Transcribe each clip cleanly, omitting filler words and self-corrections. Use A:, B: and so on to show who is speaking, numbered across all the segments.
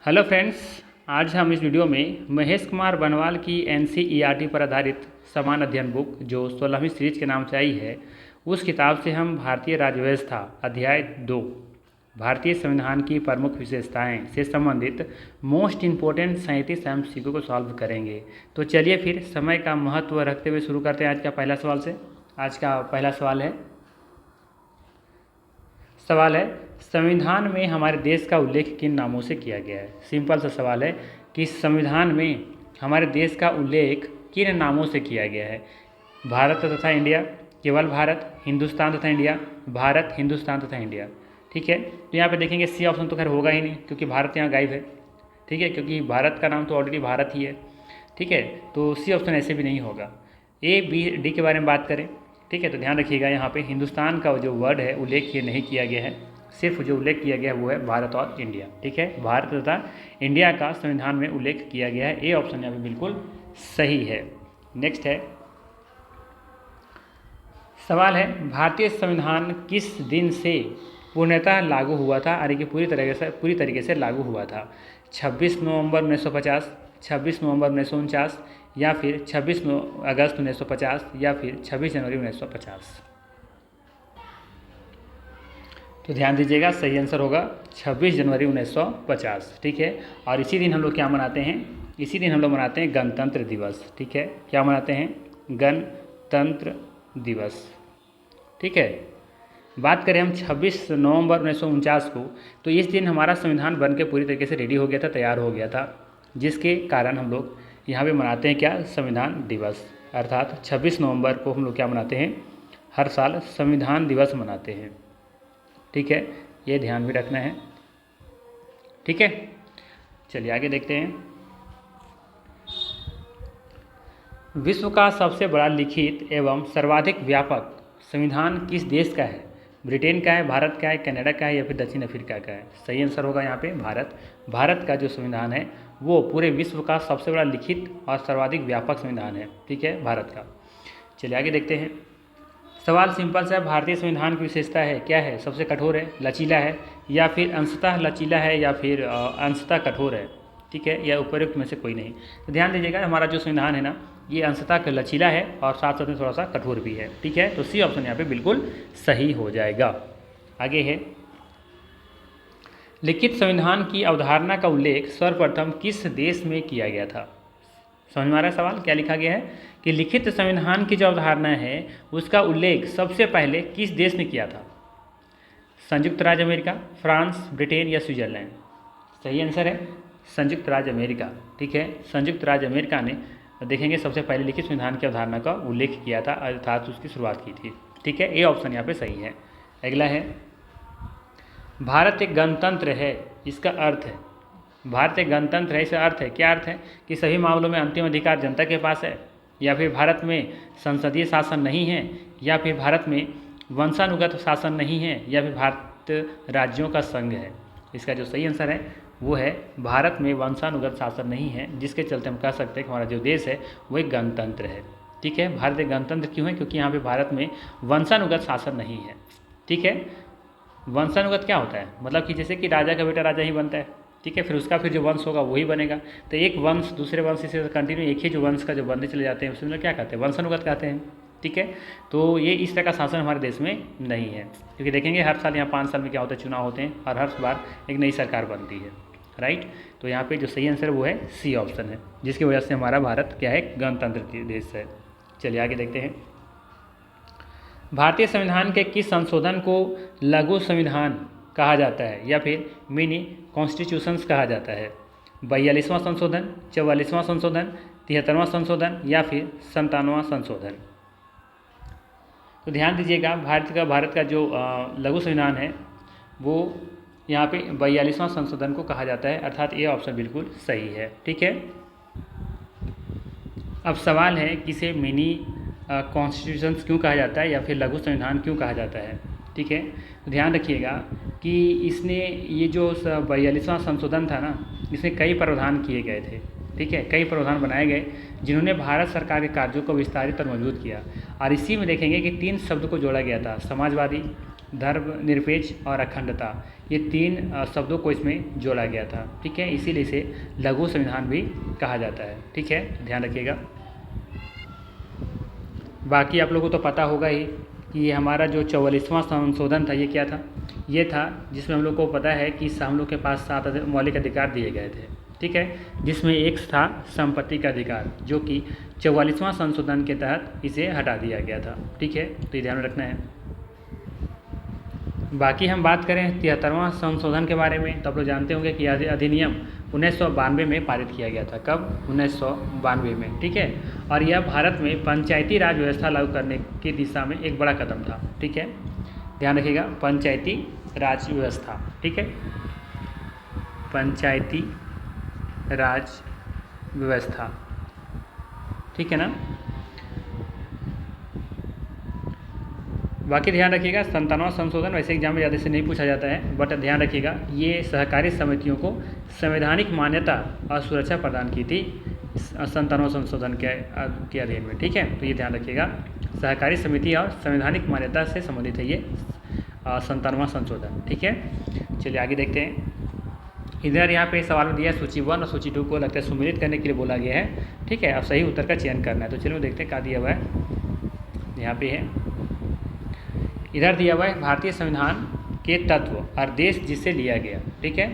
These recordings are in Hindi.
A: हेलो फ्रेंड्स, आज हम इस वीडियो में महेश कुमार बनवाल की एनसीईआरटी पर आधारित समान अध्ययन बुक जो 16वीं सीरीज के नाम से आई है, उस किताब से हम भारतीय राज्य व्यवस्था अध्याय 2 भारतीय संविधान की प्रमुख विशेषताएं से संबंधित मोस्ट इम्पोर्टेंट 37 MCQ को सॉल्व करेंगे। तो चलिए फिर समय का महत्व रखते हुए शुरू करते हैं आज का पहला सवाल से। आज का पहला सवाल है संविधान में हमारे देश का उल्लेख किन नामों से किया गया है। सिंपल सा सवाल है कि संविधान में हमारे देश का उल्लेख किन नामों से किया गया है। भारत तथा इंडिया, केवल भारत, हिंदुस्तान तथा इंडिया, भारत, हिंदुस्तान तथा इंडिया। ठीक है, तो यहाँ पे देखेंगे सी ऑप्शन तो खैर होगा ही नहीं क्योंकि भारत यहाँ गायब है। ठीक है, क्योंकि भारत का नाम तो ऑलरेडी भारत ही है। ठीक है, तो सी ऑप्शन ऐसे भी नहीं होगा। ए बी डी के बारे में बात करें, ठीक है, तो ध्यान रखिएगा यहाँ पे हिंदुस्तान का जो वर्ड है उल्लेख ये नहीं किया गया है, सिर्फ जो उल्लेख किया गया है वो है भारत और इंडिया। ठीक है, भारत तथा इंडिया का संविधान में उल्लेख किया गया है। ए ऑप्शन यहाँ पे बिल्कुल सही है। नेक्स्ट है सवाल है भारतीय संविधान किस दिन से पूर्णतः लागू हुआ था, यानी कि पूरी तरीके से लागू हुआ था। 26 नवंबर 1950, 26 नवंबर 1949 या फिर 26 अगस्त 1950 या फिर 26 जनवरी 1950। तो ध्यान दीजिएगा, सही आंसर होगा 26 जनवरी 1950। ठीक है, और इसी दिन हम लोग क्या मनाते हैं, इसी दिन हम लोग मनाते हैं गणतंत्र दिवस। ठीक है, क्या मनाते हैं, गणतंत्र दिवस। ठीक है, बात करें हम 26 नवंबर 1949 को, तो इस दिन हमारा संविधान बन के पूरी तरीके से रेडी हो गया था, तैयार हो गया था, जिसके कारण हम लोग यहाँ पे मनाते हैं क्या, संविधान दिवस। अर्थात 26 नवंबर को हम लोग क्या मनाते हैं, हर साल संविधान दिवस मनाते हैं। ठीक है, ये ध्यान भी रखना है। ठीक है, चलिए आगे देखते हैं। विश्व का सबसे बड़ा लिखित एवं सर्वाधिक व्यापक संविधान किस देश का है। ब्रिटेन का है, भारत का है, कनाडा का है या फिर दक्षिण अफ्रीका का है। सही आंसर होगा यहाँ पे भारत। भारत का जो संविधान है वो पूरे विश्व का सबसे बड़ा लिखित और सर्वाधिक व्यापक संविधान है। ठीक है, भारत का। चलिए आगे देखते हैं। सवाल सिंपल सा है, भारतीय संविधान की विशेषता है क्या है, सबसे कठोर है, लचीला है या फिर अंशतः लचीला है या फिर अंशतः कठोर है। ठीक है, या उपयुक्त में से कोई नहीं। तो ध्यान दीजिएगा, हमारा जो संविधान है ना ये अंशतः लचीला है और साथ साथ में थोड़ा सा कठोर भी है। ठीक है, तो सी ऑप्शन यहाँ पे बिल्कुल सही हो जाएगा। आगे है लिखित संविधान की अवधारणा का उल्लेख सर्वप्रथम किस देश में किया गया था। समझ में आ रहा है सवाल, क्या लिखा गया है कि लिखित संविधान की जो अवधारणा है उसका उल्लेख सबसे पहले किस देश ने किया था। संयुक्त राज्य अमेरिका, फ्रांस, ब्रिटेन या स्विट्जरलैंड। सही आंसर है संयुक्त राज्य अमेरिका। ठीक है, संयुक्त राज्य अमेरिका ने देखेंगे सबसे पहले लिखित संविधान की अवधारणा का उल्लेख किया था, अर्थात उसकी शुरुआत की थी। ठीक है, ए ऑप्शन यहाँ पे सही है। अगला है भारत एक गणतंत्र है, इसका अर्थ है, भारत एक गणतंत्र है, इसका अर्थ है, क्या अर्थ है कि सभी मामलों में अंतिम अधिकार जनता के पास है, या फिर भारत में संसदीय शासन नहीं है, या फिर भारत में वंशानुगत शासन नहीं है, या फिर भारत राज्यों का संघ है। इसका जो सही आंसर है वो है भारत में वंशानुगत शासन नहीं है, जिसके चलते हम कह सकते हैं कि हमारा जो देश है वो एक गणतंत्र है। ठीक है, भारत एक गणतंत्र क्यों है, क्योंकि यहाँ पे भारत में वंशानुगत शासन नहीं है। ठीक है, वंशानुगत क्या होता है, मतलब कि जैसे कि राजा का बेटा राजा ही बनता है। ठीक है, फिर उसका फिर जो वंश होगा वही बनेगा। तो एक वंश दूसरे वंश से कंटिन्यू एक ही जो वंश का जो बनते चले जाते हैं उसमें क्या कहते हैं, वंशानुगत कहते हैं। ठीक है, तो ये इस तरह का शासन हमारे देश में नहीं है, क्योंकि देखेंगे हर साल यहाँ 5 साल में क्या होता है, चुनाव होते हैं और हर बार एक नई सरकार बनती है। राइट, तो यहाँ पे जो सही आंसर वो है सी ऑप्शन है, जिसकी वजह से हमारा भारत क्या है, गणतंत्र देश है। चलिए आगे देखते हैं। भारतीय संविधान के किस संशोधन को लघु संविधान कहा जाता है या फिर मिनी कॉन्स्टिट्यूशंस कहा जाता है। 42वां संशोधन, 44वां संशोधन, 73वां संशोधन या फिर 97वां संशोधन। तो ध्यान दीजिएगा, भारत का जो लघु संविधान है वो यहाँ पे 42वां संशोधन को कहा जाता है, अर्थात ये ऑप्शन बिल्कुल सही है। ठीक है, अब सवाल है किसे मिनी कॉन्स्टिट्यूशंस क्यों कहा जाता है या फिर लघु संविधान क्यों कहा जाता है। ठीक है, तो ध्यान रखिएगा कि इसने ये जो 42वां संशोधन था ना, इसमें कई प्रावधान किए गए थे। ठीक है, कई प्रावधान बनाए गए जिन्होंने भारत सरकार के कार्यों को विस्तारित और मजबूत किया। और इसी में देखेंगे कि 3 शब्द को जोड़ा गया था, समाजवादी, धर्मनिरपेक्ष और अखंडता, ये 3 शब्दों को इसमें जोड़ा गया था। ठीक है, इसीलिए इसे लघु संविधान भी कहा जाता है। ठीक है, ध्यान रखिएगा। बाकी आप लोगों को तो पता होगा ही कि ये हमारा जो 44वां संशोधन था, ये क्या था? ये था जिसमें हम लोग को पता है कि हम लोग के पास 7 मौलिक अधिकार दिए गए थे। ठीक है, जिसमें एक था संपत्ति का अधिकार, जो कि 44वां संशोधन के तहत इसे हटा दिया गया था। ठीक है, तो ये ध्यान रखना है। बाकी हम बात करें 73वां संशोधन के बारे में, तो आप लोग जानते होंगे कि अधिनियम 1992 में पारित किया गया था। कब? 1992 में। ठीक है, और यह भारत में पंचायती राज व्यवस्था लागू करने की दिशा में एक बड़ा कदम था। ठीक है, ध्यान रखिएगा, पंचायती राज व्यवस्था। ठीक है, पंचायती राज व्यवस्था। ठीक है ना। बाकी ध्यान रखिएगा 97वां संशोधन वैसे एग्जाम में ज़्यादा से नहीं पूछा जाता है, बट ध्यान रखिएगा ये सहकारी समितियों को संवैधानिक मान्यता और सुरक्षा प्रदान की थी 97वां संशोधन के अधीन में। ठीक है, तो ये ध्यान रखिएगा, सहकारी समिति और संवैधानिक मान्यता से संबंधित है ये 97वां संशोधन। ठीक है, चलिए आगे देखते हैं। इधर यहाँ पे सवाल में दिया है सूची 1 और सूची 2 को लगता है सम्मिलित करने के लिए बोला गया है। ठीक है, अब सही उत्तर का चयन करना है। तो चलिए देखते हैं क्या दिया हुआ है। यहाँ पे है, इधर दिया हुआ है भारतीय संविधान के तत्व और देश जिससे लिया गया। ठीक है,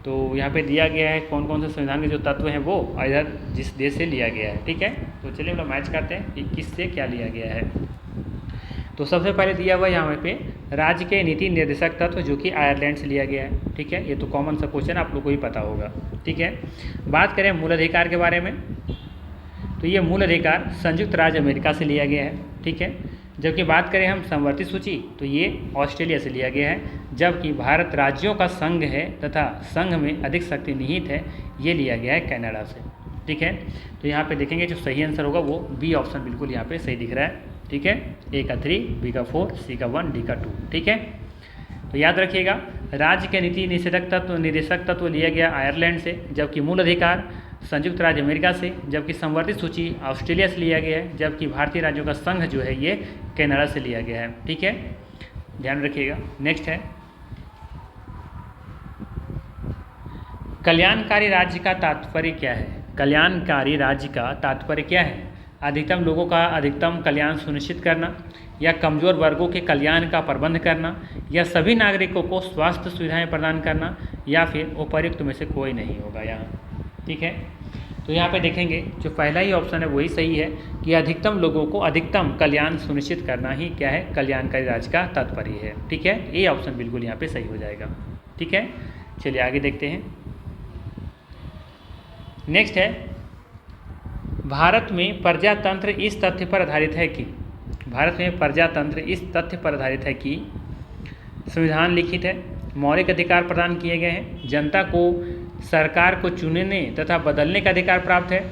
A: तो यहाँ पे दिया गया है कौन कौन से संविधान के जो तत्व हैं वो, और इधर जिस देश से लिया गया है। ठीक है, तो चलिए हम लोग मैच करते हैं कि किससे क्या लिया गया है। तो सबसे पहले दिया हुआ है यहाँ पे राज्य के नीति निर्देशक तत्व, जो कि आयरलैंड से लिया गया है। ठीक है, ये तो कॉमन सा क्वेश्चन आप लोग को ही पता होगा। ठीक है, बात करें मूल अधिकार के बारे में, तो ये मूल अधिकार संयुक्त राज्य अमेरिका से लिया गया है। ठीक है, जबकि बात करें हम समवर्ती सूची, तो ये ऑस्ट्रेलिया से लिया गया है। जबकि भारत राज्यों का संघ है तथा संघ में अधिक शक्ति निहित है, ये लिया गया है कनाडा से। ठीक है, तो यहाँ पे देखेंगे जो सही आंसर होगा वो बी ऑप्शन बिल्कुल यहाँ पे सही दिख रहा है। ठीक है, ए का 3, बी का 4, सी का 1, डी का 2। ठीक है, तो याद रखिएगा राज्य के नीति निदेशक तत्व लिया गया आयरलैंड से, जबकि मूल अधिकार संयुक्त राज्य अमेरिका से, जबकि संवर्धित सूची ऑस्ट्रेलिया से लिया गया है, जबकि भारतीय राज्यों का संघ जो है ये कनाडा से लिया गया है। ठीक है, ध्यान रखिएगा। नेक्स्ट है कल्याणकारी राज्य का तात्पर्य क्या है? कल्याणकारी राज्य का तात्पर्य क्या है? अधिकतम लोगों का अधिकतम कल्याण सुनिश्चित करना, या कमज़ोर वर्गों के कल्याण का प्रबंध करना, या सभी नागरिकों को स्वास्थ्य सुविधाएं प्रदान करना, या फिर उपर्युक्त में से कोई नहीं होगा यहाँ। ठीक है, तो यहाँ पे देखेंगे जो पहला ही ऑप्शन है वही सही है कि अधिकतम लोगों को अधिकतम कल्याण सुनिश्चित करना ही क्या है, कल्याणकारी राज्य का तात्पर्य है। ठीक है, ये ऑप्शन बिल्कुल यहाँ पे सही हो जाएगा। ठीक है, चलिए आगे देखते हैं। नेक्स्ट है भारत में प्रजातंत्र इस तथ्य पर आधारित है कि, भारत में प्रजातंत्र इस तथ्य पर आधारित है कि संविधान लिखित है, मौलिक अधिकार प्रदान किए गए हैं, जनता को सरकार को चुनने तथा बदलने का अधिकार प्राप्त है,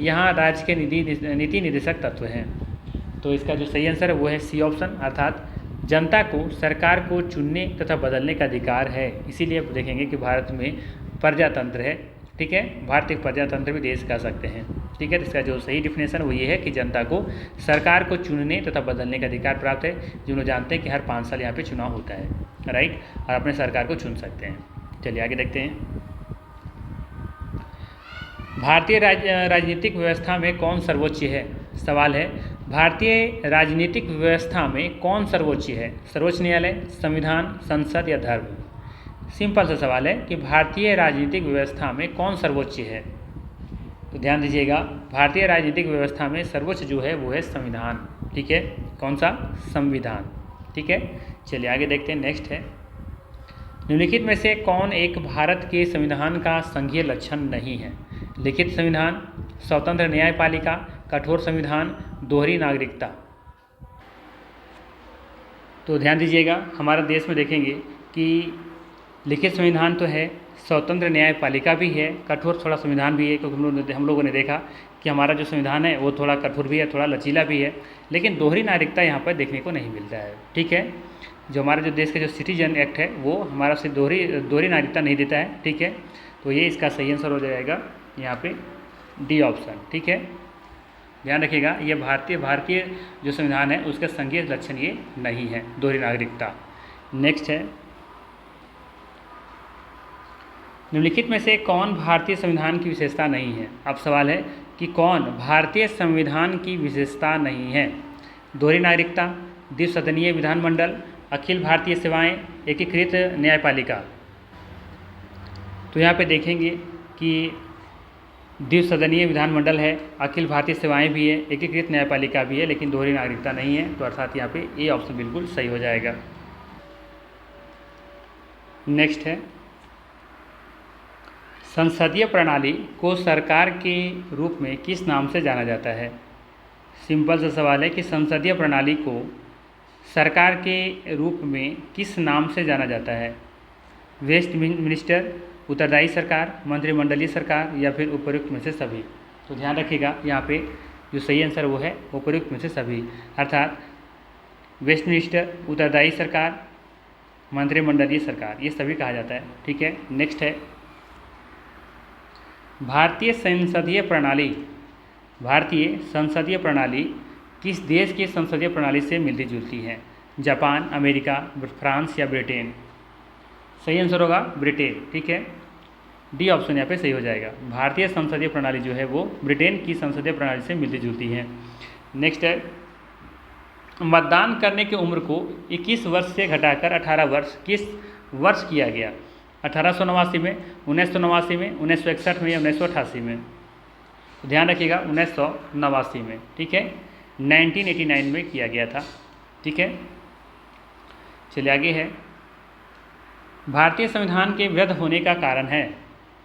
A: यहाँ राज्य के नीति निर्देशक तत्व हैं। तो इसका जो सही आंसर है वो है सी ऑप्शन, अर्थात जनता को सरकार को चुनने तथा बदलने का अधिकार है। इसीलिए आप देखेंगे कि भारत में प्रजातंत्र है। ठीक है, भारत एक प्रजातंत्र भी देश कह सकते हैं। ठीक है, तो इसका जो सही डिफिनेशन वो ये है कि जनता को सरकार को चुनने तथा बदलने का अधिकार प्राप्त है। जो लोग जानते हैं कि हर 5 साल यहाँ पे चुनाव होता है, राइट, और अपने सरकार को चुन सकते हैं। चलिए आगे देखते हैं। भारतीय राजनीतिक व्यवस्था में कौन सर्वोच्च है? सवाल है भारतीय राजनीतिक व्यवस्था में कौन सर्वोच्च है? सर्वोच्च न्यायालय, संविधान, संसद या धर्म? सिंपल सा सवाल है कि भारतीय राजनीतिक व्यवस्था में कौन सर्वोच्च है। तो ध्यान दीजिएगा, भारतीय राजनीतिक व्यवस्था में सर्वोच्च जो है वो है संविधान। ठीक है, कौन सा? संविधान। ठीक है, चलिए आगे देखते हैं। नेक्स्ट है निम्नलिखित में से कौन एक भारत के संविधान का संघीय लक्षण नहीं है? लिखित संविधान, स्वतंत्र न्यायपालिका, कठोर संविधान, दोहरी नागरिकता। तो ध्यान दीजिएगा, हमारे देश में देखेंगे कि लिखित संविधान तो है, स्वतंत्र न्यायपालिका भी है, कठोर थोड़ा संविधान भी है, क्योंकि हम लोगों ने देखा कि हमारा जो संविधान है वो थोड़ा कठोर भी है, थोड़ा लचीला भी है, लेकिन दोहरी नागरिकता यहाँ पर देखने को नहीं मिलता है। ठीक है, जो हमारा जो देश का जो सिटीजन एक्ट है वो हमारा से दोहरी नागरिकता नहीं देता है। ठीक है, तो ये इसका सही आंसर हो जाएगा यहाँ पे डी ऑप्शन। ठीक है, ध्यान रखिएगा, ये भारतीय जो संविधान है उसका संघीय लक्षण ये नहीं है दोहरी नागरिकता। नेक्स्ट है, निम्नलिखित में से कौन भारतीय संविधान की विशेषता नहीं है। अब सवाल है कि कौन भारतीय संविधान की विशेषता नहीं है। दोहरी नागरिकता, द्विसदनीय विधानमंडल, अखिल भारतीय सेवाएं, एकीकृत न्यायपालिका। तो यहाँ पे देखेंगे कि द्विसदनीय विधानमंडल है, अखिल भारतीय सेवाएं भी है, एकीकृत न्यायपालिका भी है, लेकिन दोहरी नागरिकता नहीं है। तो अर्थात यहाँ पे ए ऑप्शन बिल्कुल सही हो जाएगा। नेक्स्ट है, संसदीय प्रणाली को सरकार के रूप में किस नाम से जाना जाता है। सिंपल सा सवाल है कि संसदीय प्रणाली को सरकार के रूप में किस नाम से जाना जाता है। वेस्ट मिनिस्टर, उत्तरदायी सरकार, मंत्रिमंडलीय सरकार या फिर उपयुक्त में से सभी। तो ध्यान रखिएगा यहाँ पे जो सही आंसर वो है उपयुक्त में से सभी, अर्थात वेस्ट मिनिस्टर, उत्तरदायी सरकार, मंत्रिमंडलीय सरकार, ये सभी कहा जाता है। ठीक है, नेक्स्ट है, भारतीय संसदीय प्रणाली किस देश की संसदीय प्रणाली से मिलती जुलती है। जापान, अमेरिका, फ्रांस या ब्रिटेन। सही आंसर होगा ब्रिटेन। ठीक है, डी ऑप्शन यहाँ पे सही हो जाएगा। भारतीय संसदीय प्रणाली जो है वो ब्रिटेन की संसदीय प्रणाली से मिलती जुलती है। नेक्स्ट है, मतदान करने की उम्र को 21 वर्ष से घटाकर 18 वर्ष किस वर्ष किया गया। 1889 में, 1989 में, 1961 में या 1988 में। तो ध्यान रखिएगा 1989 में। ठीक है, 1989 में किया गया था। ठीक है, चलिए आगे है, भारतीय संविधान के वृद्ध होने का कारण है।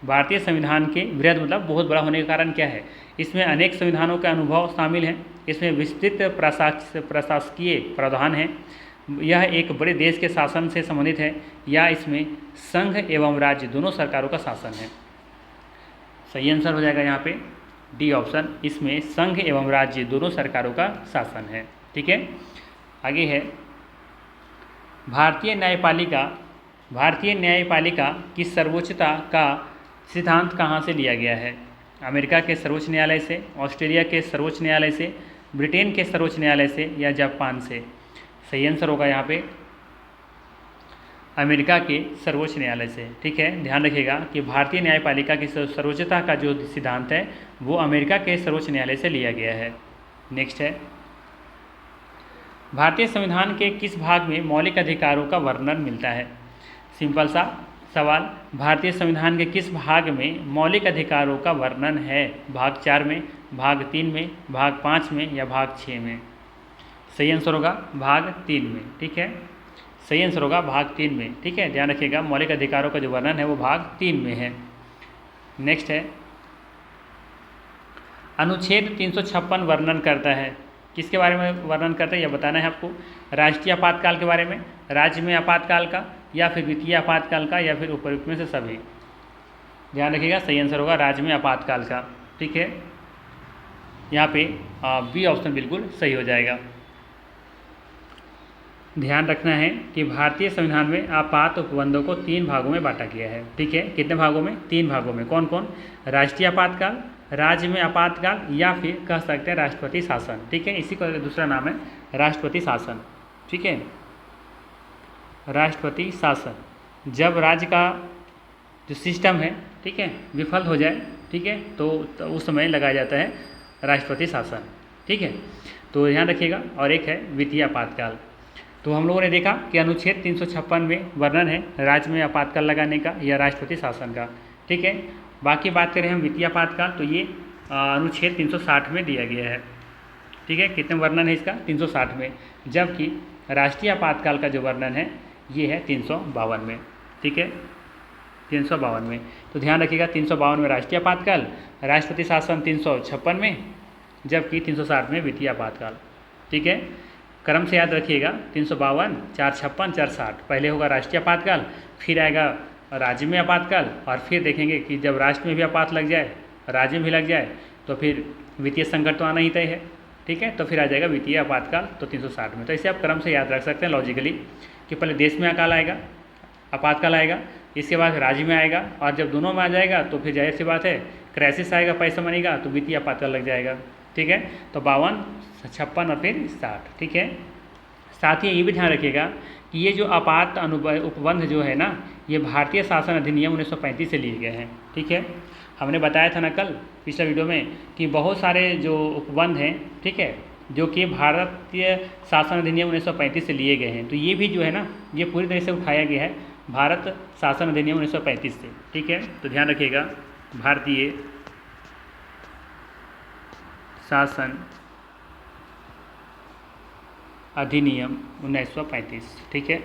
A: भारतीय संविधान के वृद्ध मतलब बहुत बड़ा होने का कारण क्या है। इसमें अनेक संविधानों का अनुभव शामिल है, इसमें विस्तृत प्रशासकीय प्रावधान है, यह एक बड़े देश के शासन से संबंधित है, या इसमें संघ एवं राज्य दोनों सरकारों का शासन है। सही आंसर हो जाएगा यहाँ पे डी ऑप्शन, इसमें संघ एवं राज्य दोनों सरकारों का शासन है। ठीक है, आगे है, भारतीय न्यायपालिका की सर्वोच्चता का सिद्धांत कहाँ से लिया गया है। अमेरिका के सर्वोच्च न्यायालय से, ऑस्ट्रेलिया के सर्वोच्च न्यायालय से, ब्रिटेन के सर्वोच्च न्यायालय से या जापान से। सही आंसर होगा यहाँ पे अमेरिका के सर्वोच्च न्यायालय से। ठीक है, ध्यान रखिएगा कि भारतीय न्यायपालिका की सर्वोच्चता का जो सिद्धांत है वो अमेरिका के सर्वोच्च न्यायालय से लिया गया है। नेक्स्ट है, भारतीय संविधान के किस भाग में मौलिक अधिकारों का वर्णन मिलता है। सिंपल सा सवाल, भारतीय संविधान के किस भाग में मौलिक अधिकारों का वर्णन है। भाग 4 में, भाग 3 में, भाग 5 में या भाग 6 में। सही आंसर होगा भाग 3 में। ठीक है, सही आंसर होगा भाग 3 में। ठीक है, ध्यान रखिएगा मौलिक अधिकारों का जो वर्णन है वो भाग 3 में है। नेक्स्ट है, अनुच्छेद 356 वर्णन करता है, किसके बारे में वर्णन करता है यह बताना है आपको। राष्ट्रीय आपातकाल के बारे में, राज्य में आपातकाल का, या फिर वित्तीय आपातकाल का, या फिर उपयुक्त में से सभी। ध्यान रखिएगा सही आंसर होगा राज्य में आपातकाल का। ठीक है, यहाँ पे बी ऑप्शन बिल्कुल सही हो जाएगा। ध्यान रखना है कि भारतीय संविधान में आपात उपबंधों को 3 भागों में बांटा गया है। ठीक है, कितने भागों में, 3 भागों में। कौन कौन, राष्ट्रीय आपातकाल, राज्य में आपातकाल, या फिर कह सकते हैं राष्ट्रपति शासन। ठीक है, इसी का दूसरा नाम है राष्ट्रपति शासन। ठीक है, राष्ट्रपति शासन, जब राज्य का जो सिस्टम है, ठीक है, विफल हो जाए, ठीक है, तो उस समय लगाया जाता है राष्ट्रपति शासन। ठीक है, तो ध्यान रखिएगा। और एक है वित्तीय आपातकाल। तो हम लोगों ने देखा कि अनुच्छेद 356 में वर्णन है राज्य में आपातकाल लगाने का या राष्ट्रपति शासन का। ठीक है, बाकी बात करें हम वित्तीय आपातकाल, तो ये अनुच्छेद 360 में दिया गया है। ठीक है, कितने वर्णन है इसका, 360 में, जबकि राष्ट्रीय आपातकाल का जो वर्णन है ये है 352 में। ठीक है, 352 में। तो ध्यान रखिएगा 352 में राष्ट्रीय आपातकाल, राष्ट्रपति शासन 356 में, जबकि 360 में वित्तीय आपातकाल। ठीक है, क्रम से याद रखिएगा 352, 456, 460। पहले होगा राष्ट्रीय आपातकाल, फिर आएगा राज्य में आपातकाल, और फिर देखेंगे कि जब राष्ट्र में भी आपात लग जाए, राज्य में भी लग जाए, तो फिर वित्तीय संकट तो आना ही तय है। ठीक है, तो फिर आ जाएगा वित्तीय आपातकाल, तो 360 में। तो इसे आप क्रम से याद रख सकते हैं लॉजिकली, कि पहले देश में अकाल आएगा, आपातकाल आएगा, इसके बाद राज्य में आएगा, और जब दोनों में आ जाएगा तो फिर जाहिर सी बात है क्राइसिस आएगा, पैसा बनेगा, तो वित्तीय आपातकाल लग जाएगा। ठीक है, तो 52, 56 और फिर 60। ठीक है, साथ ही ये भी ध्यान रखिएगा कि ये जो आपात उपबंध जो है ना, ये भारतीय शासन अधिनियम 1935 से लिए गए हैं। ठीक है, हमने बताया था ना कल पिछले वीडियो में कि बहुत सारे जो उपबंध हैं, ठीक है, जो कि भारतीय शासन अधिनियम 1935 से लिए गए हैं। तो ये भी जो है ना, ये पूरी तरह से उठाया गया है भारत शासन अधिनियम 1935 से। ठीक है, तो ध्यान रखिएगा, भारतीय शासन अधिनियम 1935, ठीक है,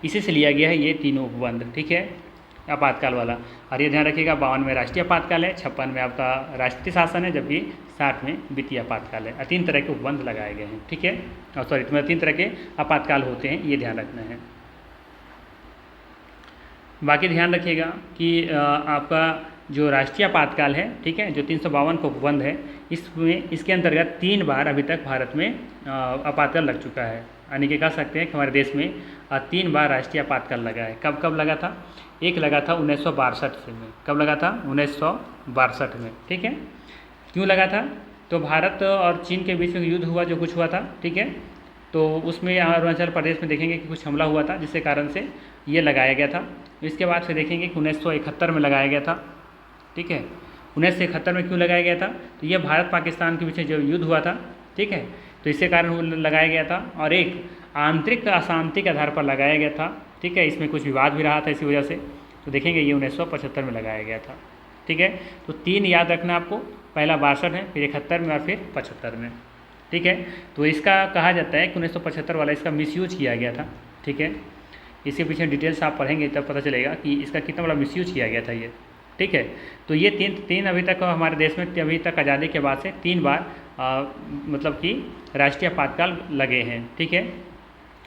A: इसी से लिया गया है ये तीनों उपबंध। ठीक है, आपातकाल वाला। और ये ध्यान रखिएगा, 52 में राष्ट्रीय आपातकाल है, 56 में आपका राष्ट्रीय शासन है, जबकि 60 में वित्तीय आपातकाल है। 3 तरह के उपबंध लगाए गए हैं। ठीक है, और सॉरी, तुम्हें 3 तरह के आपातकाल होते हैं, ये ध्यान रखना है। बाकी ध्यान रखिएगा कि आपका जो राष्ट्रीय आपातकाल है, ठीक है, जो 352 का उपबंध है, इसके अंतर्गत 3 बार अभी तक भारत में आपातकाल लग चुका है। यानी कि कह सकते हैं कि हमारे देश में 3 बार राष्ट्रीय आपातकाल लगा है। कब कब लगा था? एक लगा था 1962 में। कब लगा था? 1962 में। ठीक है, क्यों लगा था? तो भारत और चीन के बीच में युद्ध हुआ, जो कुछ हुआ था, ठीक है, तो उसमें अरुणाचल प्रदेश में देखेंगे कि कुछ हमला हुआ था, जिसके कारण से ये लगाया गया था। इसके बाद फिर देखेंगे कि 1971 में लगाया गया था। ठीक है, 1971 में क्यों लगाया गया था? तो ये भारत पाकिस्तान के बीच जो युद्ध हुआ था, ठीक है, तो इसके कारण लगाया गया था। और एक आंतरिक अशांति के आधार पर लगाया गया था। ठीक है, इसमें कुछ विवाद भी रहा था इसी वजह से। तो देखेंगे ये 1975 में लगाया गया था। ठीक है, तो 3 याद रखना आपको, पहला 62 है, फिर 71 में और फिर 75 में। ठीक है, तो इसका कहा जाता है कि 1975 वाला इसका मिसयूज किया गया था। ठीक है, इसके पीछे डिटेल्स आप पढ़ेंगे तब पता चलेगा कि इसका कितना बड़ा मिसयूज किया गया था ये। ठीक है, तो ये तीन अभी तक हमारे देश में अभी तक आज़ादी के बाद से 3 बार मतलब कि राष्ट्रीय आपातकाल लगे हैं। ठीक है,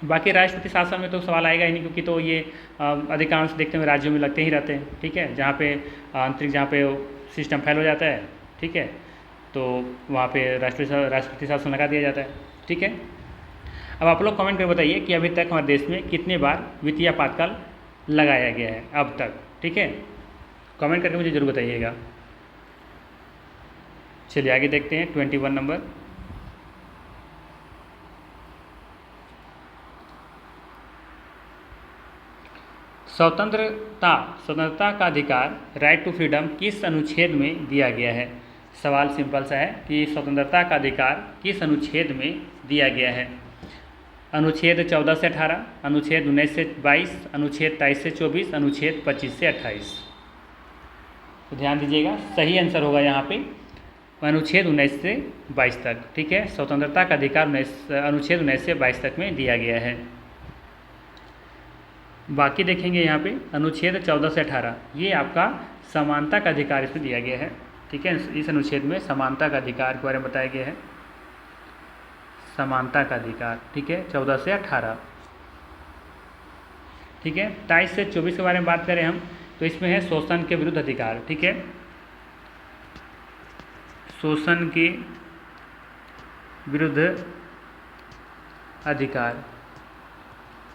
A: बाकी राष्ट्रपति शासन में तो सवाल आएगा ही नहीं, क्योंकि तो ये अधिकांश देखते हुए राज्यों में लगते ही रहते हैं। ठीक है, जहाँ पे आंतरिक जहाँ पे सिस्टम फेल हो जाता है, ठीक है, तो वहाँ पे राष्ट्रपति शासन लगा दिया जाता है। ठीक है, अब आप लोग कमेंट करके बताइए कि अभी तक हमारे देश में कितने बार वित्तीय आपातकाल लगाया गया है अब तक। ठीक है, कमेंट करके मुझे जरूर बताइएगा। चलिए आगे देखते हैं 21 नंबर। स्वतंत्रता का अधिकार, राइट टू फ्रीडम, किस अनुच्छेद में दिया गया है? सवाल सिंपल सा है कि स्वतंत्रता का अधिकार किस अनुच्छेद में दिया गया है? अनुच्छेद 14 से 18, अनुच्छेद 19 से 22, अनुच्छेद 23 से 24, अनुच्छेद 25 से 28। तो ध्यान दीजिएगा, सही आंसर होगा यहाँ पे अनुच्छेद 19 से 22 तक। ठीक है, स्वतंत्रता का अधिकार अनुच्छेद 19 से 22 तक में दिया गया है। बाकी देखेंगे यहाँ पे अनुच्छेद 14 से 18, ये आपका समानता का अधिकार इसमें दिया गया है। ठीक है, इस अनुच्छेद में समानता का अधिकार के बारे में बताया गया है, समानता का अधिकार। ठीक है, 14 से 18। ठीक है, 23 से 24 के बारे में बात करें हम, तो इसमें है शोषण के विरुद्ध अधिकार। ठीक है, शोषण के विरुद्ध अधिकार।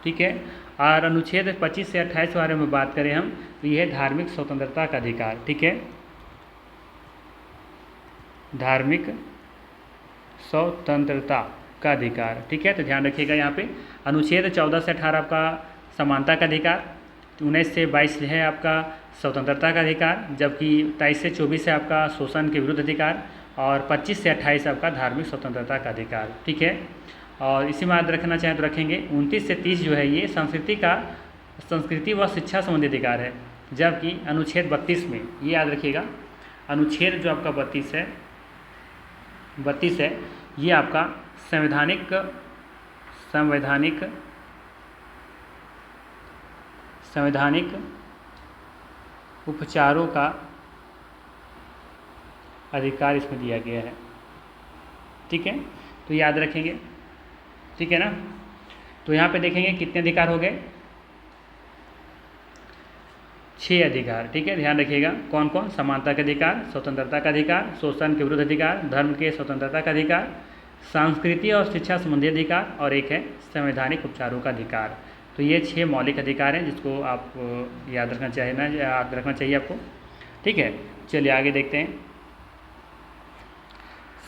A: ठीक है, और अनुच्छेद 25 से 28 के बारे में बात करें हम, तो यह है धार्मिक स्वतंत्रता का अधिकार। ठीक है, धार्मिक स्वतंत्रता का अधिकार। ठीक है, तो ध्यान रखिएगा यहाँ पे अनुच्छेद 14 से 18 आपका समानता का अधिकार, 19 से 22 है आपका स्वतंत्रता का अधिकार, जबकि 23 से 24 है आपका शोषण के विरुद्ध अधिकार, और 25 से 28 आपका धार्मिक स्वतंत्रता का अधिकार। ठीक है, और इसी में याद रखना चाहें तो रखेंगे 29 से 30 जो है ये संस्कृति व शिक्षा संबंधी अधिकार है, जबकि अनुच्छेद 32 में, ये याद रखिएगा, अनुच्छेद जो आपका 32 है ये आपका संवैधानिक उपचारों का अधिकार इसमें दिया गया है। ठीक है, तो याद रखेंगे। ठीक है ना, तो यहाँ पे देखेंगे कितने अधिकार हो गए, 6 अधिकार। ठीक है, ध्यान रखिएगा कौन कौन, समानता का अधिकार, स्वतंत्रता का अधिकार, शोषण के विरुद्ध अधिकार, धर्म के स्वतंत्रता का अधिकार, संस्कृति और शिक्षा संबंधी अधिकार, और एक है संवैधानिक उपचारों का अधिकार। तो ये 6 मौलिक अधिकार हैं जिसको आप याद रखना चाहिए आपको। ठीक है, चलिए आगे देखते हैं।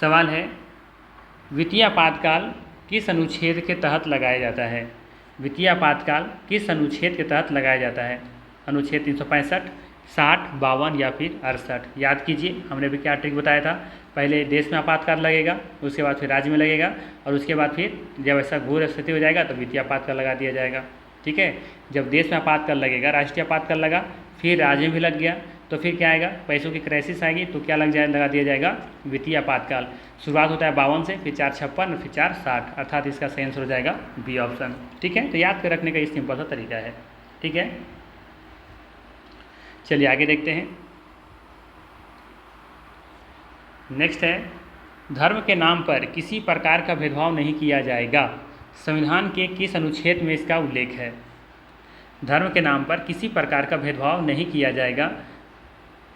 A: सवाल है, वित्तीय आपातकाल किस अनुच्छेद के तहत लगाया जाता है? वित्तीय आपातकाल किस अनुच्छेद के तहत लगाया जाता है? अनुच्छेद 365, 60, 52 या फिर 68। याद कीजिए, हमने भी क्या ट्रिक बताया था। पहले देश में आपातकाल लगेगा, उसके बाद फिर राज्य में लगेगा, और उसके बाद फिर जब ऐसा घोर स्थिति हो जाएगा तो वित्तीय आपातकाल लगा दिया जाएगा। ठीक है, जब देश में आपातकाल लगेगा, राष्ट्रीय आपातकाल लगा, फिर राज्य में भी लग गया, तो फिर क्या आएगा, पैसों की क्राइसिस आएगी, तो क्या लगा दिया जाएगा, वित्तीय आपातकाल। शुरुआत होता है 52 से, फिर 456, फिर 460, अर्थात इसका सही आंसर हो जाएगा बी ऑप्शन। ठीक है, तो याद कर रखने का ये सिंपल सा तरीका है। ठीक है, चलिए आगे देखते हैं। नेक्स्ट है, धर्म के नाम पर किसी प्रकार का भेदभाव नहीं किया जाएगा। संविधान के किस अनुच्छेद में इसका उल्लेख है? धर्म के नाम पर किसी प्रकार का भेदभाव नहीं किया जाएगा,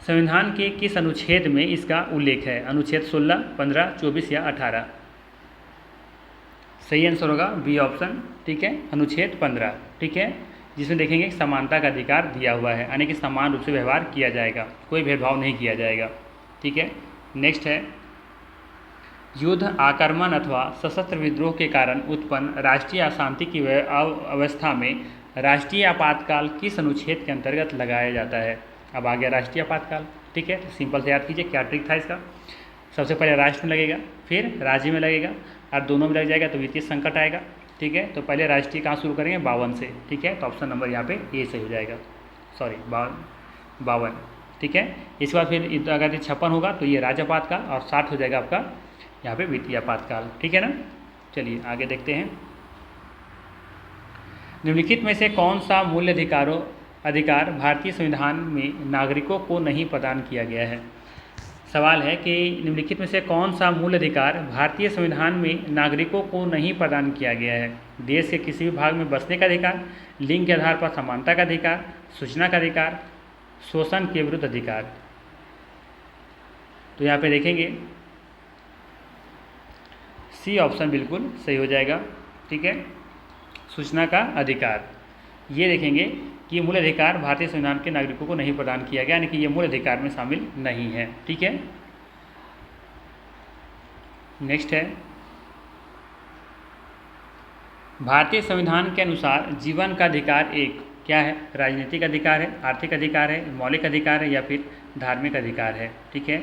A: संविधान के किस अनुच्छेद में इसका उल्लेख है? अनुच्छेद 16, 15, 24 या 18। सही आंसर होगा बी ऑप्शन। ठीक है, अनुच्छेद 15। ठीक है, जिसमें देखेंगे समानता का अधिकार दिया हुआ है, यानी कि समान रूप से व्यवहार किया जाएगा, कोई भेदभाव नहीं किया जाएगा। ठीक है, नेक्स्ट है, युद्ध, आक्रमण अथवा सशस्त्र विद्रोह के कारण उत्पन्न राष्ट्रीय अशांति की अवस्था में राष्ट्रीय आपातकाल किस अनुच्छेद के अंतर्गत लगाया जाता है? अब आ गया राष्ट्रीय आपातकाल। ठीक है, तो सिंपल से याद कीजिए क्या ट्रिक था इसका। सबसे पहले राष्ट्र में लगेगा, फिर राज्य में लगेगा, और दोनों में लग जाएगा तो वित्तीय संकट आएगा। ठीक है, तो पहले राष्ट्रीय कहाँ शुरू करेंगे? 52 से। ठीक है, तो ऑप्शन नंबर यहाँ पे ए सही हो जाएगा, सॉरी 52। ठीक है, इसके बाद फिर अगर 56 होगा तो ये राज्य आपातकाल, और 60 हो जाएगा आपका यहाँ पे वित्तीय आपातकाल। ठीक है ना, चलिए आगे देखते हैं। निम्नलिखित में से कौन सा मूल अधिकार भारतीय संविधान में नागरिकों को नहीं प्रदान किया गया है? सवाल है कि निम्नलिखित में से कौन सा मूल अधिकार भारतीय संविधान में नागरिकों को नहीं प्रदान किया गया है? देश के किसी भी भाग में बसने का अधिकार, लिंग के आधार पर समानता का अधिकार, सूचना का अधिकार, शोषण के विरुद्ध अधिकार। तो यहाँ पे देखेंगे सी ऑप्शन बिल्कुल सही हो जाएगा। ठीक है, सूचना का अधिकार, ये देखेंगे कि मूल अधिकार भारतीय संविधान के नागरिकों को नहीं प्रदान किया गया, यानी कि ये मूल अधिकार में शामिल नहीं है। ठीक है, नेक्स्ट है, भारतीय संविधान के अनुसार जीवन का अधिकार एक क्या है? राजनीतिक अधिकार है, आर्थिक अधिकार है, मौलिक अधिकार है या फिर धार्मिक अधिकार है? ठीक है,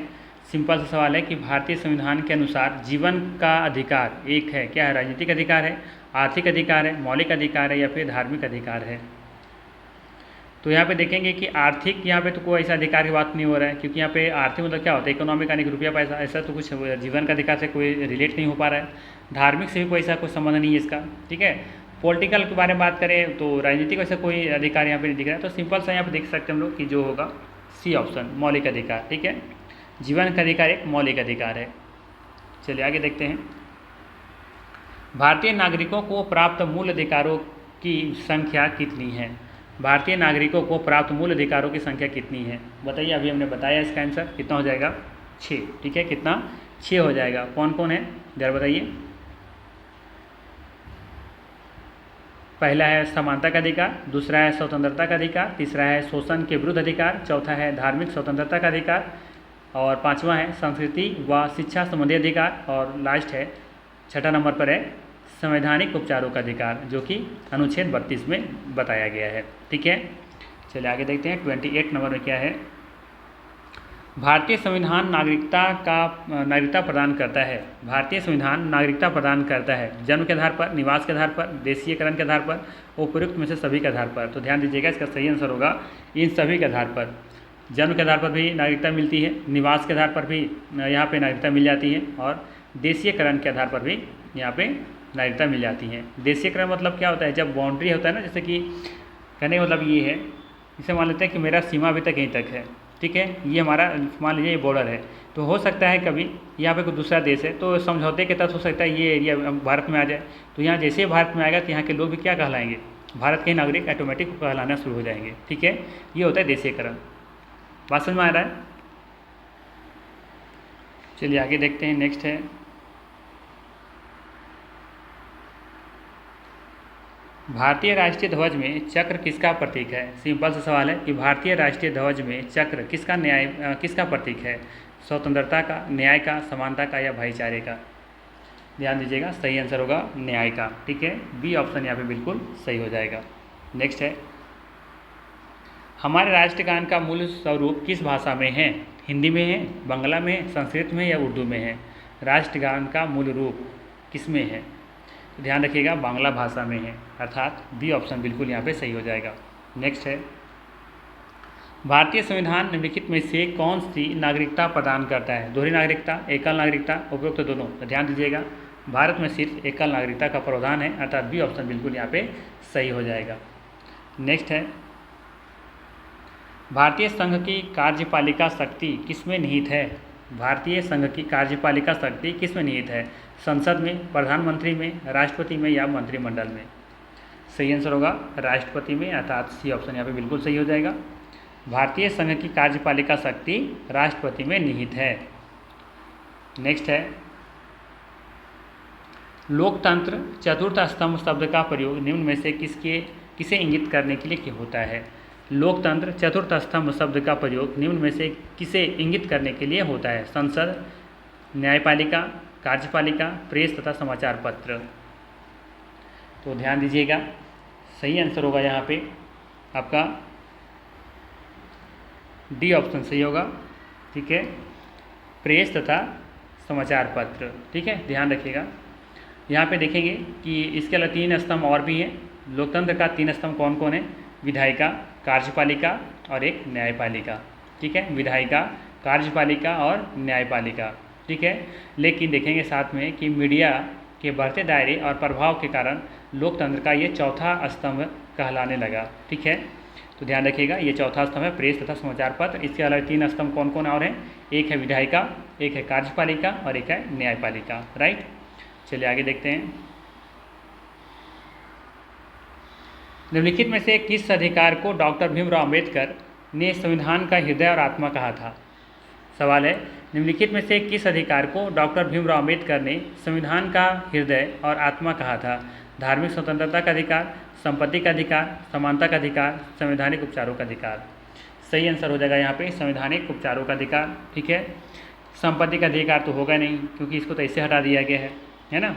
A: सिंपल सा सवाल है कि भारतीय संविधान के अनुसार जीवन का अधिकार एक है, क्या है? राजनीतिक अधिकार है, आर्थिक अधिकार है, मौलिक अधिकार है या फिर धार्मिक अधिकार है? तो यहाँ पे देखेंगे कि आर्थिक, यहाँ पे तो कोई ऐसा अधिकार की बात नहीं हो रहा है, क्योंकि यहाँ पे आर्थिक मतलब क्या होता है? इकोनॉमिक, यानी कि रुपया पैसा, ऐसा तो कुछ जीवन का अधिकार से कोई रिलेट नहीं हो पा रहा है। धार्मिक से भी कोई ऐसा कोई संबंध नहीं है इसका। ठीक है, पॉलिटिकल के बारे में बात करें तो राजनीतिक वैसे कोई अधिकार यहाँ पे नहीं दिख रहा है, तो सिंपल सा यहाँ पे देख सकते हैं हम लोग कि जो होगा सी ऑप्शन, मौलिक अधिकार। ठीक है, जीवन का अधिकार एक मौलिक अधिकार है। चलिए आगे देखते हैं। भारतीय नागरिकों को प्राप्त मूल अधिकारों की संख्या कितनी है? भारतीय नागरिकों को प्राप्त मूल अधिकारों की संख्या कितनी है? बताइए, अभी हमने बताया इसका आंसर कितना हो जाएगा? 6। ठीक है, कितना? 6 हो जाएगा। कौन कौन है जरा बताइए। पहला है समानता का अधिकार, दूसरा है स्वतंत्रता का अधिकार, तीसरा है शोषण के विरुद्ध अधिकार, चौथा है धार्मिक स्वतंत्रता का अधिकार, और पांचवा है संस्कृति व शिक्षा संबंधी अधिकार, और लास्ट है 6ठा नंबर पर है संवैधानिक उपचारों का अधिकार, जो कि अनुच्छेद 32 में बताया गया है। ठीक है, चलिए आगे देखते हैं। 28 नंबर में क्या है? भारतीय संविधान नागरिकता प्रदान करता है। भारतीय संविधान नागरिकता प्रदान करता है जन्म के आधार पर, निवास के आधार पर, देशीयकरण के आधार पर, उपयुक्त में से सभी के आधार पर। तो ध्यान दीजिएगा, इसका सही आंसर होगा इन सभी के आधार पर। जन्म के आधार पर भी नागरिकता मिलती है, निवास के आधार पर भी यहाँ पे नागरिकता मिल जाती है, और देशीयकरण के आधार पर भी यहाँ पे नागरिकता मिल जाती है। देशीयकरण मतलब क्या होता है? जब बाउंड्री होता है ना, जैसे कि कहने का मतलब ये है, इसे मान लेते हैं कि मेरा सीमा अभी तक यहीं तक है। ठीक है, ये हमारा मान लीजिए ये बॉर्डर है, तो हो सकता है कभी यहाँ पे कोई दूसरा देश है, तो समझौते के तहत हो सकता है ये एरिया भारत में आ जाए। तो यहाँ जैसे ही भारत में आएगा तो यहाँ के लोग भी क्या कहलाएंगे? भारत के नागरिक ऑटोमेटिक कहलाना शुरू हो जाएंगे। ठीक है, ये होता है देशीयकरण। बात समझ में आ रहा है? चलिए आगे देखते हैं। नेक्स्ट है, भारतीय राष्ट्रीय ध्वज में चक्र किसका प्रतीक है? सिंपल सा सवाल है कि भारतीय राष्ट्रीय ध्वज में चक्र किसका प्रतीक है? स्वतंत्रता का, न्याय का, समानता का या भाईचारे का? ध्यान दीजिएगा, सही आंसर होगा न्याय का। ठीक है, बी ऑप्शन यहाँ पे बिल्कुल सही हो जाएगा। नेक्स्ट है, हमारे राष्ट्रगान का मूल स्वरूप किस भाषा में है? हिंदी में है, बांग्ला में है, संस्कृत में या उर्दू में है? राष्ट्रगान का मूल रूप किस में है? तो ध्यान रखिएगा, बांग्ला भाषा में है, अर्थात बी ऑप्शन बिल्कुल यहाँ पे सही हो जाएगा। नेक्स्ट है, भारतीय संविधान निम्नलिखित में से कौन सी नागरिकता प्रदान करता है? दोहरी नागरिकता, एकल नागरिकता, उपयुक्त दोनों? तो ध्यान दीजिएगा, भारत में सिर्फ एकल नागरिकता का प्रावधान है, अर्थात बी ऑप्शन बिल्कुल यहाँ पे सही हो जाएगा। नेक्स्ट है, भारतीय संघ की कार्यपालिका शक्ति किसमें निहित है? भारतीय संघ की कार्यपालिका शक्ति किसमें निहित है? संसद में, प्रधानमंत्री में, राष्ट्रपति में या मंत्रिमंडल में? सही आंसर होगा राष्ट्रपति में, अर्थात सी ऑप्शन यहाँ पे बिल्कुल सही हो जाएगा। भारतीय संघ की कार्यपालिका शक्ति राष्ट्रपति में निहित है। नेक्स्ट है, लोकतंत्र चतुर्थ स्तंभ शब्द का प्रयोग निम्न में से किसे इंगित करने के लिए होता है? लोकतंत्र चतुर्थ स्तंभ शब्द का प्रयोग निम्न में से किसे इंगित करने के लिए होता है? संसद, न्यायपालिका, कार्यपालिका, प्रेस तथा समाचार पत्र? तो ध्यान दीजिएगा, सही आंसर होगा यहाँ पे आपका डी ऑप्शन सही होगा। ठीक है, प्रेस तथा समाचार पत्र। ठीक है, ध्यान रखिएगा, यहाँ पे देखेंगे कि इसके अलावा 3 स्तंभ और भी हैं। लोकतंत्र का 3 स्तंभ कौन कौन है? विधायिका, कार्यपालिका और एक न्यायपालिका। ठीक है, विधायिका, कार्यपालिका और न्यायपालिका। ठीक है, लेकिन देखेंगे साथ में कि मीडिया के बढ़ते दायरे और प्रभाव के कारण लोकतंत्र का ये चौथा स्तंभ कहलाने लगा। ठीक है, तो ध्यान रखिएगा, ये चौथा स्तंभ है प्रेस तथा समाचार पत्र। इसके अलावा 3 स्तंभ कौन कौन और हैं? एक है विधायिका, एक है कार्यपालिका और एक है न्यायपालिका। राइट, चलिए आगे देखते हैं। निम्नलिखित में से किस अधिकार को डॉक्टर भीमराव अंबेडकर ने संविधान का हृदय और आत्मा कहा था? सवाल है, निम्नलिखित में से किस अधिकार को डॉक्टर भीमराव अंबेडकर ने संविधान का हृदय और आत्मा कहा था? धार्मिक स्वतंत्रता का अधिकार, संपत्ति का अधिकार, समानता का अधिकार, संवैधानिक उपचारों का अधिकार? सही आंसर हो जाएगा यहाँ पे संवैधानिक उपचारों का अधिकार। ठीक है, संपत्ति का अधिकार तो होगा नहीं, क्योंकि इसको तो ऐसे हटा दिया गया है ना,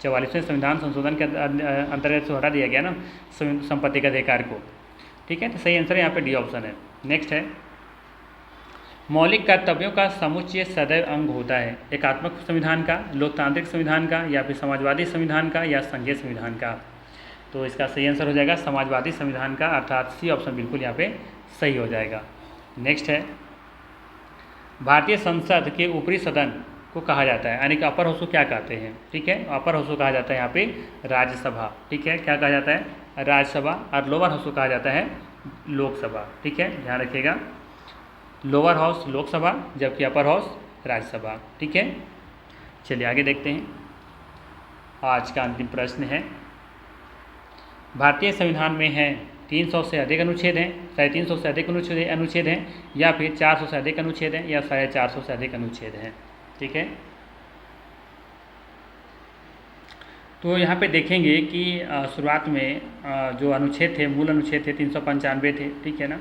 A: 44वें संविधान संशोधन के अंतर्गत से हटा दिया गया ना संपत्ति के अधिकार को। ठीक है, तो सही आंसर यहाँ पे डी ऑप्शन है। नेक्स्ट है, मौलिक कर्तव्यों का समुच्चय सदैव अंग होता है? एकात्मक संविधान का, लोकतांत्रिक संविधान का, या फिर समाजवादी संविधान का, या संघीय संविधान का? तो इसका सही आंसर हो जाएगा समाजवादी संविधान का, अर्थात सी ऑप्शन बिल्कुल यहाँ पे सही हो जाएगा। नेक्स्ट है, भारतीय संसद के ऊपरी सदन को कहा जाता है, यानी कि अपर हाउस को क्या कहते हैं? ठीक है, अपर हाउस को कहा जाता है यहाँ पे राज्यसभा। ठीक है, क्या कहा जाता है? राज्यसभा। और लोअर हाउस को कहा जाता है लोकसभा। ठीक है, ध्यान रखिएगा, लोअर हाउस लोकसभा जबकि अपर हाउस राज्यसभा। ठीक है, चलिए आगे देखते हैं। आज का अंतिम प्रश्न है, भारतीय संविधान में है 300 से अधिक अनुच्छेद हैं, 350 से अधिक अनुच्छेद हैं, या फिर 400 से अधिक अनुच्छेद हैं, या 450 से अधिक अनुच्छेद हैं? ठीक है, तो यहाँ पे देखेंगे कि शुरुआत में जो अनुच्छेद थे, मूल अनुच्छेद थे 395 थे। ठीक है ना,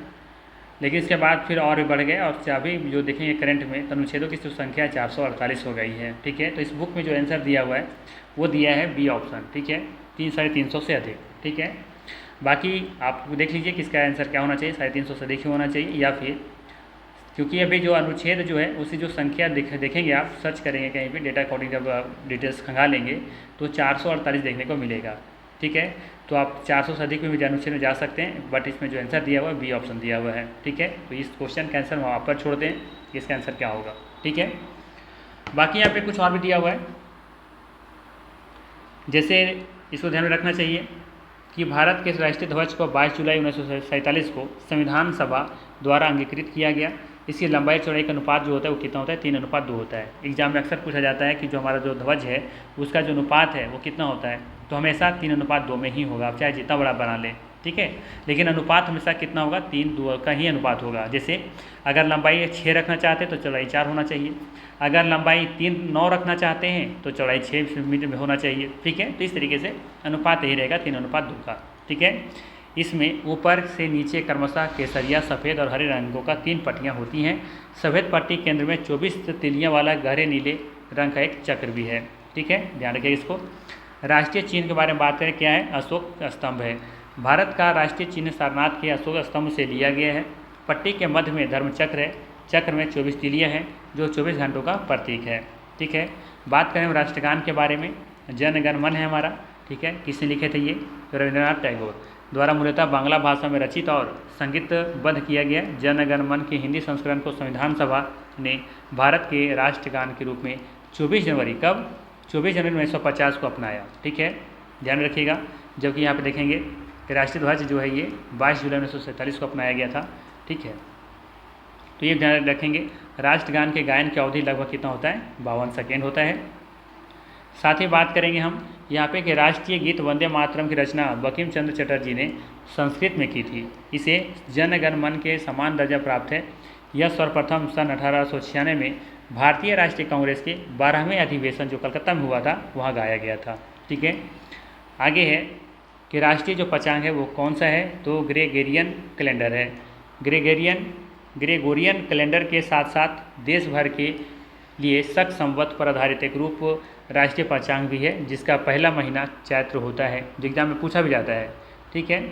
A: लेकिन इसके बाद फिर और भी बढ़ गए, और अभी जो देखेंगे करंट में तो अनुच्छेदों की जो संख्या 448 हो गई है। ठीक है, तो इस बुक में जो आंसर दिया हुआ है वो दिया है बी ऑप्शन। ठीक है, 350 से अधिक। ठीक है, बाकी आप देख लीजिए किसका आंसर क्या होना चाहिए, 350 से अधिक ही होना चाहिए, या फिर क्योंकि अभी जो अनुच्छेद जो है उसी जो संख्या देखेंगे, आप सर्च करेंगे कहीं भी डेटा अकॉर्डिंग जब डिटेल्स खंगालेंगे तो 448 देखने को मिलेगा। ठीक है, तो आप 400 से अधिक में भी अनुच्छेद में जा सकते हैं, बट इसमें जो आंसर दिया हुआ है बी ऑप्शन दिया हुआ है। ठीक है, तो इस क्वेश्चन का आंसर हम आप पर छोड़ते हैं कि इसका आंसर क्या होगा। ठीक है, बाकी यहाँ पे कुछ और भी दिया हुआ है, जैसे इसको ध्यान में रखना चाहिए कि भारत के राष्ट्रीय ध्वज को 22 जुलाई 1947 को संविधान सभा द्वारा अंगीकृत किया गया। इसकी लंबाई चौड़ाई का अनुपात जो होता है वो कितना होता है? 3:2 होता है। एग्जाम में अक्सर पूछा जाता है कि जो हमारा जो ध्वज है उसका जो अनुपात है वो कितना होता है, तो हमेशा 3:2 में ही होगा, आप चाहे जितना बड़ा बना लें। ठीक है, लेकिन अनुपात हमेशा कितना होगा? 3:2 का ही अनुपात होगा। जैसे अगर लंबाई 6 रखना चाहते हैं तो चौड़ाई 4 होना चाहिए, अगर लंबाई 3:9 रखना चाहते हैं तो चौड़ाई 6 मीटर में होना चाहिए। ठीक है, तो इस तरीके से अनुपात यही रहेगा 3:2 का। ठीक है, इसमें ऊपर से नीचे क्रमशः केसरिया, सफ़ेद और हरे रंगों का 3 पट्टियाँ होती हैं। सफ़ेद पट्टी केंद्र में 24 तिलियाँ वाला गहरे नीले रंग का एक चक्र भी है। ठीक है, ध्यान रखिए इसको। राष्ट्रीय चिन्ह के बारे में बात करें, क्या है? अशोक स्तंभ है। भारत का राष्ट्रीय चिन्ह सारनाथ के अशोक स्तंभ से लिया गया है। पट्टी के मध्य में धर्मचक्र है। चक्र में 24 तिलियाँ हैं जो 24 घंटों का प्रतीक है। ठीक है, बात करें राष्ट्रगान के बारे में, जन गण मन है हमारा। ठीक है, किसने लिखे थे ये? तो रविंद्रनाथ टैगोर द्वारा मूलतः बांग्ला भाषा में रचित और संगीतबद्ध किया गया जन गण मन के हिंदी संस्करण को संविधान सभा ने भारत के राष्ट्रगान के रूप में 24 जनवरी, कब? 24 जनवरी 1950 को अपनाया। ठीक है, ध्यान रखिएगा। जबकि यहाँ पे देखेंगे कि राष्ट्रीय ध्वज जो है ये 22 जुलाई 1947 को अपनाया गया था। ठीक है, तो ये ध्यान रखेंगे। राष्ट्रगान के गायन की अवधि लगभग कितना होता है? 52 सेकेंड होता है। साथ ही बात करेंगे हम यहाँ पे कि राष्ट्रीय गीत वंदे मातरम की रचना बंकिम चंद्र चटर्जी ने संस्कृत में की थी। इसे जन गण मन के समान दर्जा प्राप्त है। यह सर्वप्रथम सन 1896 में भारतीय राष्ट्रीय कांग्रेस के 12वें अधिवेशन जो कलकत्ता में हुआ था वहाँ गाया गया था। ठीक है, आगे है कि राष्ट्रीय जो पंचांग है वो कौन सा है? तो ग्रेगोरियन कैलेंडर है। ग्रेगोरियन कैलेंडर के साथ साथ देश भर के लिए शक संवत पर आधारित एक रूप राष्ट्रीय पंचांग भी है, जिसका पहला महीना चैत्र होता है, जो एग्जाम में पूछा भी जाता है। ठीक है,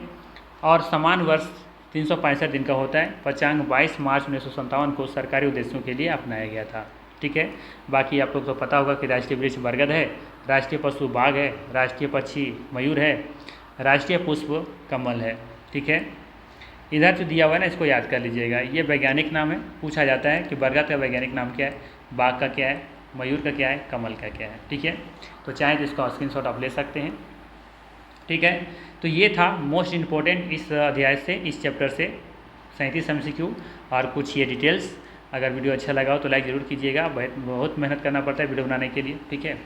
A: और समान वर्ष 365 दिन का होता है। पंचांग 22 मार्च 1957 को सरकारी उद्देश्यों के लिए अपनाया गया था। ठीक है, बाकी आप लोग को पता होगा कि राष्ट्रीय वृक्ष बरगद है, राष्ट्रीय पशु बाघ है, राष्ट्रीय पक्षी मयूर है, राष्ट्रीय पुष्प कमल है। ठीक है, इधर जो दिया हुआ है ना, इसको याद कर लीजिएगा। ये वैज्ञानिक नाम है, पूछा जाता है कि बरगद का वैज्ञानिक नाम क्या है, बाघ का क्या है, मयूर का क्या है, कमल का क्या है। ठीक है, तो चाहे तो इसका स्क्रीनशॉट आप ले सकते हैं। ठीक है, तो ये था मोस्ट इम्पोर्टेंट इस अध्याय से, इस चैप्टर से 37 MCQ और कुछ ये डिटेल्स। अगर वीडियो अच्छा लगा हो तो लाइक ज़रूर कीजिएगा। बहुत मेहनत करना पड़ता है वीडियो बनाने के लिए। ठीक है,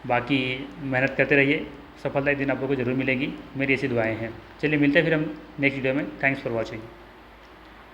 A: बाकी मेहनत करते रहिए, सफलता एक दिन आप लोगों को जरूर मिलेगी। मेरी ऐसी दुआएं हैं। चलिए मिलते हैं फिर हम नेक्स्ट वीडियो में। Thanks for watching.